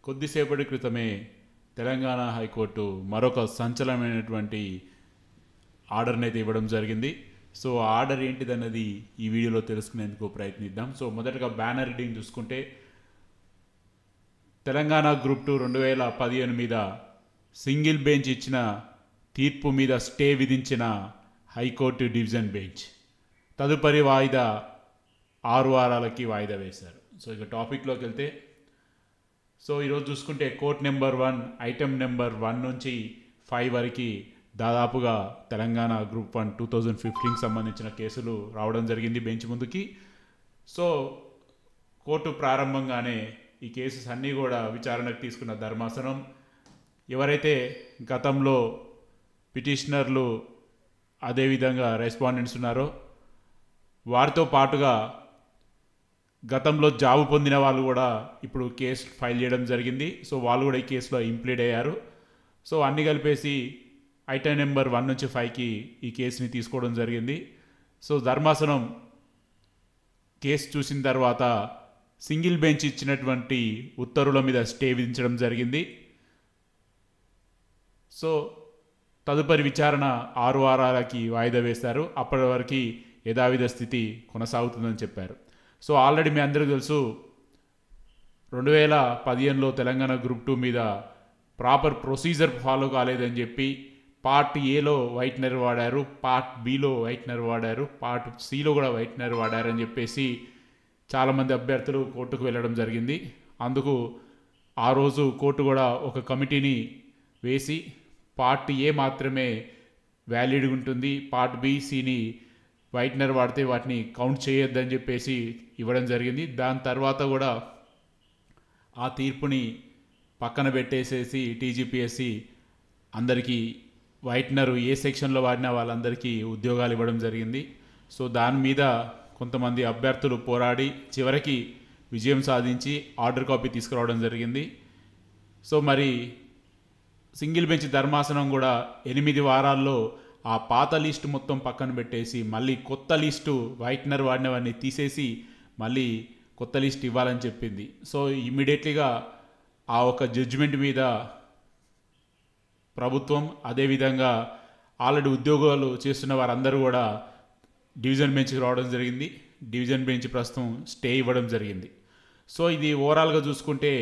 కొద్దిసేపటి క్రితమే తెలంగాణ హైకోర్టు మరొక సంచలనమైనటువంటి ఆర్డర్ని అయితే ఇవ్వడం జరిగింది. సో ఆ ఆర్డర్ ఏంటిదన్నది ఈ వీడియోలో తెలుసుకునేందుకు ప్రయత్నిద్దాం. సో మొదటగా బ్యానర్ రీడింగ్ చూసుకుంటే, తెలంగాణ గ్రూప్ 2 2015 మీద సింగిల్ బెంచ్ ఇచ్చిన తీర్పు మీద స్టే విధించిన హైకోర్టు డివిజన్ బెంచ్ తదుపరి వాయిదా 6 వారాలకి వాయిదా వేశారు. సో ఇక టాపిక్లోకి వెళ్తే, సో ఈరోజు చూసుకుంటే కోర్ట్ నెంబర్ 1 ఐటెం నెంబర్ 1 నుంచి 5 వరకు దాదాపుగా తెలంగాణ గ్రూప్ 1 2015కి సంబంధించిన కేసులు రావడం జరిగింది బెంచ్ ముందుకి. సో కోర్టు ప్రారంభంగానే ఈ కేసెస్ అన్నీ కూడా విచారణకు తీసుకున్న ధర్మాసనం ఎవరైతే గతంలో పిటిషనర్లు అదేవిధంగా రెస్పాండెంట్స్ ఉన్నారో వారితో పాటుగా గతంలో జాబు పొందిన వాళ్ళు కూడా ఇప్పుడు కేసు ఫైల్ చేయడం జరిగింది. సో వాళ్ళు కూడా ఈ కేసులో ఇంప్లీడ్ అయ్యారు. సో అన్నీ కలిపేసి ఐటెం నెంబర్ 1 నుంచి 5కి ఈ కేసుని తీసుకోవడం జరిగింది. సో ధర్మాసనం కేసు చూసిన తర్వాత సింగిల్ బెంచ్ ఇచ్చినటువంటి ఉత్తర్వుల మీద స్టే విధించడం జరిగింది. సో తదుపరి విచారణ 6 వారాలకి వాయిదా వేశారు. అప్పటి వరకు యథావిధ స్థితి కొనసాగుతుందని చెప్పారు. సో ఆల్రెడీ మీ అందరికీ తెలుసు, 2015లో తెలంగాణ గ్రూప్ 2 మీద ప్రాపర్ ప్రొసీజర్ ఫాలో కాలేదని చెప్పి పార్ట్ ఏలో వైట్నర్ వాడారు, పార్ట్ బిలో వైట్నర్ వాడారు, పార్ట్ సిలో కూడా వైట్నర్ వాడారని చెప్పేసి చాలామంది అభ్యర్థులు కోర్టుకు వెళ్ళడం జరిగింది. అందుకు ఆ రోజు కోర్టు కూడా ఒక కమిటీని వేసి పార్ట్ ఏ మాత్రమే వ్యాలిడ్గా ఉంటుంది, పార్ట్ బి సిని వైట్నర్ వాడితే వాటిని కౌంట్ చేయొద్దని చెప్పేసి ఇవ్వడం జరిగింది. దాని తర్వాత కూడా ఆ తీర్పుని పక్కన పెట్టేసేసి టీజీపీఎస్సీ అందరికీ వైట్నర్ ఏ సెక్షన్లో వాడినా వాళ్ళందరికీ ఉద్యోగాలు ఇవ్వడం జరిగింది. సో దాని మీద కొంతమంది అభ్యర్థులు పోరాడి చివరికి విజయం సాధించి ఆర్డర్ కాపీ తీసుకురావడం జరిగింది. సో మరి సింగిల్ బెంచ్ ధర్మాసనం కూడా 8 వారాల్లో ఆ పాత లిస్టు మొత్తం పక్కన పెట్టేసి మళ్ళీ కొత్త లిస్టు వైట్నర్ వాడినవన్నీ తీసేసి మళ్ళీ కొత్త లిస్ట్ ఇవ్వాలని చెప్పింది. సో ఇమ్మీడియట్లీగా ఆ ఒక జడ్జిమెంట్ మీద ప్రభుత్వం అదేవిధంగా ఆల్రెడీ ఉద్యోగాలు చేస్తున్న వారందరూ కూడా డివిజన్ బెంచ్కి రావడం జరిగింది. డివిజన్ బెంచ్ ప్రస్తుతం స్టే ఇవ్వడం జరిగింది. సో ఇది ఓవరాల్గా చూసుకుంటే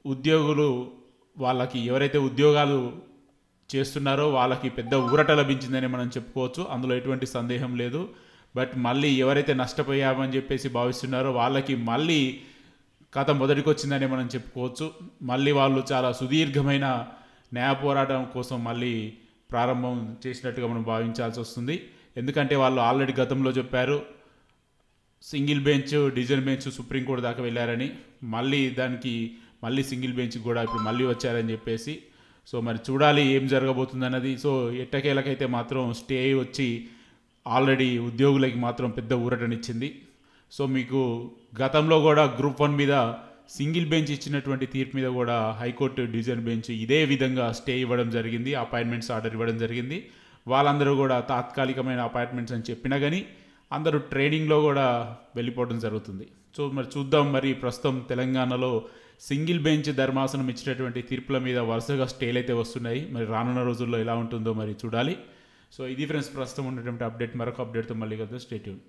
ఉద్యోగులు వాళ్ళకి ఎవరైతే ఉద్యోగాలు చేస్తున్నారో వాళ్ళకి పెద్ద ఊరట లభించిందని మనం చెప్పుకోవచ్చు. అందులో ఎటువంటి సందేహం లేదు. బట్ మళ్ళీ ఎవరైతే నష్టపోయామని చెప్పేసి భావిస్తున్నారో వాళ్ళకి మళ్ళీ కథ మొదటికి వచ్చిందని మనం చెప్పుకోవచ్చు. మళ్ళీ వాళ్ళు చాలా సుదీర్ఘమైన న్యాయ పోరాటం కోసం మళ్ళీ ప్రారంభం చేసినట్టుగా మనం భావించాల్సి వస్తుంది. ఎందుకంటే వాళ్ళు ఆల్రెడీ గతంలో చెప్పారు single bench division bench supreme court దాకా వెళ్ళారని, మళ్ళీ సింగిల్ బెంచ్ కూడా ఇప్పుడు మళ్ళీ వచ్చారని చెప్పేసి. సో మరి చూడాలి ఏం జరగబోతుంది అన్నది. సో ఎట్టకేలకైతే మాత్రం స్టే వచ్చి ఆల్రెడీ ఉద్యోగులకి మాత్రం పెద్ద ఊరటనిచ్చింది. సో మీకు గతంలో కూడా గ్రూప్ 1 మీద సింగిల్ బెంచ్ ఇచ్చినటువంటి తీర్పు మీద కూడా హైకోర్టు డివిజన్ బెంచ్ ఇదే విధంగా స్టే ఇవ్వడం జరిగింది, అపాయింట్మెంట్స్ ఆర్డర్ ఇవ్వడం జరిగింది. వాళ్ళందరూ కూడా తాత్కాలికమైన అపాయింట్మెంట్స్ అని చెప్పినా కానీ అందరూ ట్రైనింగ్లో కూడా వెళ్ళిపోవడం జరుగుతుంది. సో మరి చూద్దాం, మరి ప్రస్తుతం తెలంగాణలో సింగిల్ బెంచ్ ధర్మాసనం ఇచ్చినటువంటి తీర్పుల మీద వరుసగా స్టేలు అయితే వస్తున్నాయి. మరి రానున్న రోజుల్లో ఎలా ఉంటుందో మరి చూడాలి. సో ఇది ఫ్రెండ్స్ ప్రస్తుతం ఉన్నటువంటి అప్డేట్. మరొక అప్డేట్తో మళ్ళీ కదా, స్టే ట్యూన్.